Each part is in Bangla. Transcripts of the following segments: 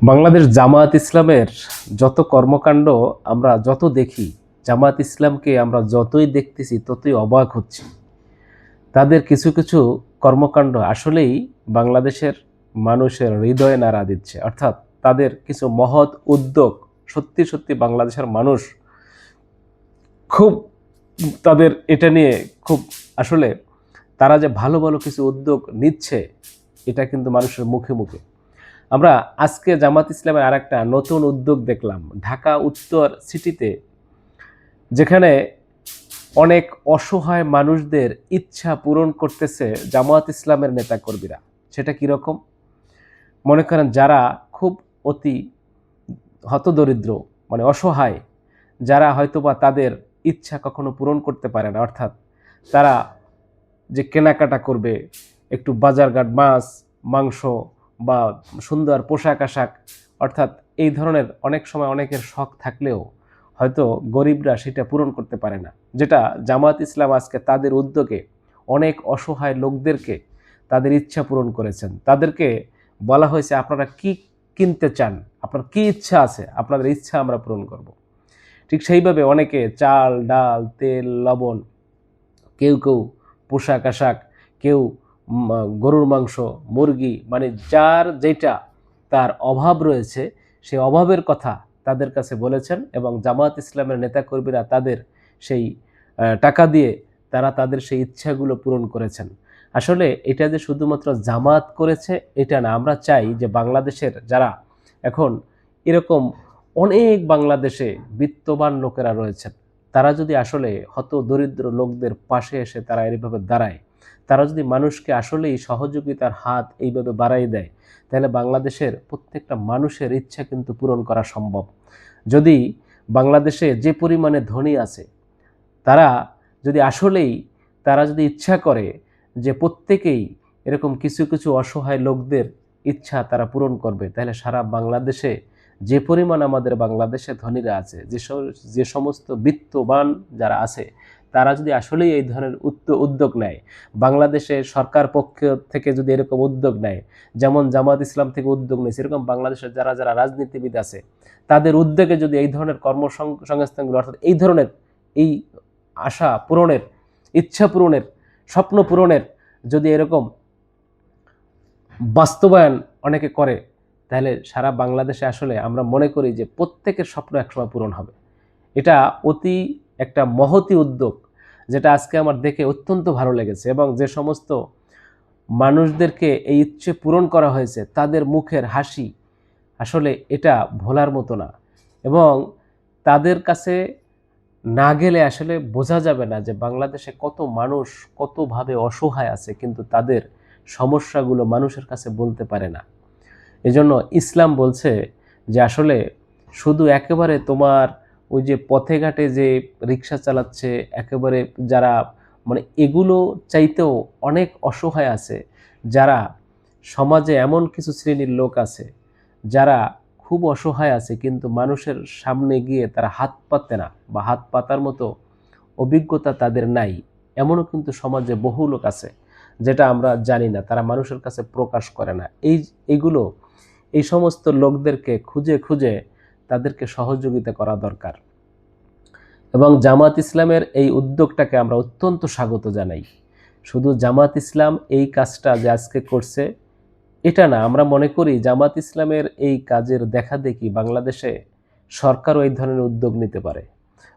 বাংলাদেশ জামায়াত ইসলামের যত কর্মকাণ্ড আমরা যত দেখি, জামায়াত ইসলামকে আমরা যতই দেখতেছি ততই অবাক হচ্ছি। তাদের কিছু কিছু কর্মকাণ্ড আসলেই বাংলাদেশের মানুষের হৃদয়ে নাড়া দিচ্ছে। অর্থাৎ তাদের কিছু মহৎ উদ্যোগ সত্যি সত্যি বাংলাদেশের মানুষ খুব তাদের এটা নিয়ে খুব আসলে তারা যে ভালো ভালো কিছু উদ্যোগ নিচ্ছে এটা কিন্তু মানুষের মুখে মুখে। আমরা আজকে জামাত ইসলামের আরেকটা নতুন উদ্যোগ দেখলাম ঢাকা উত্তর সিটিতে, যেখানে অনেক অসহায় মানুষদের ইচ্ছা পূরণ করতেছে জামাত ইসলামের নেতাকর্মীরা। সেটা কীরকম? মনে করেন যারা খুব অতি হতদরিদ্র, মানে অসহায়, যারা হয়তোবা তাদের ইচ্ছা কখনো পূরণ করতে পারে না, অর্থাৎ তারা যে কেনাকাটা করবে, একটু বাজারঘাট, মাছ মাংস বা সুন্দর পোশাক আশাক, অর্থাৎ এই ধরনের অনেক সময় অনেকের শখ থাকলেও হয়তো গরিবরা সেটা পূরণ করতে পারে না, যেটা জামাত ইসলাম আজকে তাদের উদ্যোগে অনেক অসহায় লোকদেরকে তাদের ইচ্ছা পূরণ করেছেন। তাদেরকে বলা হয়েছে আপনারা কি কিনতে চান, আপনার কি ইচ্ছা আছে, আপনাদের ইচ্ছা আমরা পূরণ করব। ঠিক সেইভাবে অনেকে চাল ডাল তেল লবণ, কেউ কেউ পোশাক আশাক, কেউ গরুর মাংস মুরগি, মানে যার যেটা তার অভাব রয়েছে সেই অভাবের কথা তাদের কাছে বলেছেন, এবং জামায়াত ইসলামের নেতাকর্মীরা তাদের সেই টাকা দিয়ে তারা তাদের সেই ইচ্ছাগুলো পূরণ করেছেন। আসলে এটা যে শুধুমাত্র জামাত করেছে এটা না, আমরা চাই যে বাংলাদেশের যারা এখন এরকম অনেক বাংলাদেশে বিত্তবান লোকেরা রয়েছেন, তারা যদি আসলে হত দরিদ্র লোকদের পাশে এসে তারা এইভাবে দাঁড়ায়, তারা যদি মানুষকে আসলেই সহযোগিতার হাত এইভাবে বাড়াই দেয়, তাহলে বাংলাদেশের প্রত্যেকটা মানুষের ইচ্ছা কিন্তু পূরণ করা সম্ভব। যদি বাংলাদেশে যে পরিমাণে ধনী আছে, তারা যদি আসলেই তারা যদি ইচ্ছা করে যে প্রত্যেকেই এরকম কিছু কিছু অসহায় লোকদের ইচ্ছা তারা পূরণ করবে, তাহলে সারা বাংলাদেশে যে পরিমাণ আমাদের বাংলাদেশে ধনীরা আছে, যে সমস্ত বিত্তবান যারা আছে, তারা যদি আসলেই এই ধরনের উদ্যোগ নেয়, বাংলাদেশে সরকার পক্ষ থেকে যদি এরকম উদ্যোগ নেয়, যেমন জামাত ইসলাম থেকে উদ্যোগ নিয়েছে, এরকম বাংলাদেশের যারা যারা রাজনীতিবিদ আছে তাদের উদ্যোগে যদি এই ধরনের কর্মসংস্থানগুলো, অর্থাৎ এই ধরনের এই আশা পূরণের, ইচ্ছা পূরণের, স্বপ্ন পূরণের যদি এরকম বাস্তবায়ন অনেকে করে, তাহলে সারা বাংলাদেশে আসলে আমরা মনে করি যে প্রত্যেকের স্বপ্ন একসময় পূরণ হবে। এটা অতি একটা মহতি উদ্যোগ, যেটা আজকে আমার দেখে অত্যন্ত ভালো লেগেছে, এবং যে সমস্ত মানুষদেরকে এই ইচ্ছে পূরণ করা হয়েছে তাদের মুখের হাসি আসলে এটা ভোলার মতো না, এবং তাদের কাছে না গেলে আসলে বোঝা যাবে না যে বাংলাদেশে কত মানুষ কতভাবে অসহায় আছে, কিন্তু তাদের সমস্যাগুলো মানুষের কাছে বলতে পারে না। এজন্য ইসলাম বলছে যে আসলে শুধু একেবারে তোমার ওই যে পথে ঘাটে যে রিক্সা চালাচ্ছে, একেবারে যারা মানে এগুলো চাইতেও অনেক অসহায় আছে, যারা সমাজে এমন কিছু শ্রেণীর লোক আছে যারা খুব অসহায় আছে, কিন্তু মানুষের সামনে গিয়ে তারা হাত পাতে না, বা হাত পাতার মতো অভিজ্ঞতা তাদের নাই, এমনও কিন্তু সমাজে বহু লোক আছে যেটা আমরা জানি না, তারা মানুষের কাছে প্রকাশ করে না। এইগুলো এই সমস্ত লোকদেরকে খুঁজে খুঁজে তাদেরকে সহযোগিতা করা দরকার, এবং জামাত ইসলামের এই উদ্যোগটাকে আমরা অত্যন্ত স্বাগত জানাই। শুধু জামাত ইসলাম এই কাজটা যে আজকে করছে এটা না, আমরা মনে করি জামাত ইসলামের এই কাজের দেখা দেখি বাংলাদেশে সরকারও এই ধরনের উদ্যোগ নিতে পারে,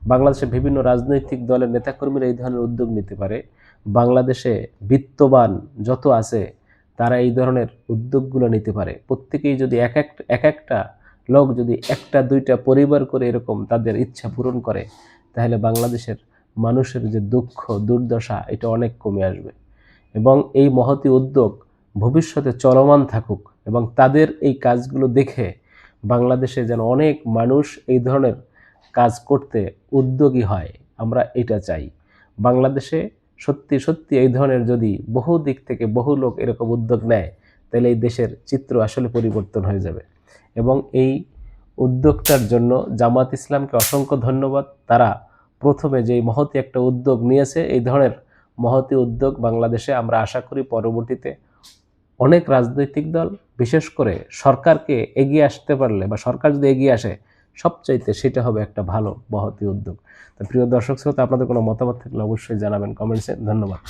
বাংলাদেশে বিভিন্ন রাজনৈতিক দলের নেতাকর্মীরা এই ধরনের উদ্যোগ নিতে পারে, বাংলাদেশে বিত্তবান যত আছে তারা এই ধরনের উদ্যোগগুলো নিতে পারে। প্রত্যেকেই যদি এক একটা লোক যদি একটা দুইটা পরিবার করে এরকম তাদের ইচ্ছা পূরণ করে, তাহলে বাংলাদেশের মানুষের যে দুঃখ দুর্দশা এটা অনেক কমে আসবে, এবং এই মহতী উদ্যোগ ভবিষ্যতে চলমান থাকুক, এবং তাদের এই কাজগুলো দেখে বাংলাদেশে যেন অনেক মানুষ এই ধরনের কাজ করতে উদ্যোগী হয়, আমরা এটা চাই। বাংলাদেশে সত্যি সত্যি এই ধরনের যদি বহু দিক থেকে বহু লোক এরকম উদ্যোগ নেয়, তাহলে এই দেশের চিত্র আসলে পরিবর্তন হয়ে যাবে, এবং এই উদ্যোগটার জন্য জামাত ইসলামকে অসংখ্য ধন্যবাদ। তারা প্রথমে যেই মহতী একটা উদ্যোগ নিয়েছে, এই ধরনের মহতী উদ্যোগ বাংলাদেশে আমরা আশা করি পরবর্তীতে অনেক রাজনৈতিক দল বিশেষ করে সরকারকে এগিয়ে আসতে পারলে বা সরকার যদি এগিয়ে আসে সবচাইতে সেটা হবে একটা ভালো মহতী উদ্যোগ। তো প্রিয় দর্শক শ্রোতা, আপনাদের কোনো মতামত থাকলে অবশ্যই জানাবেন কমেন্টসে। ধন্যবাদ।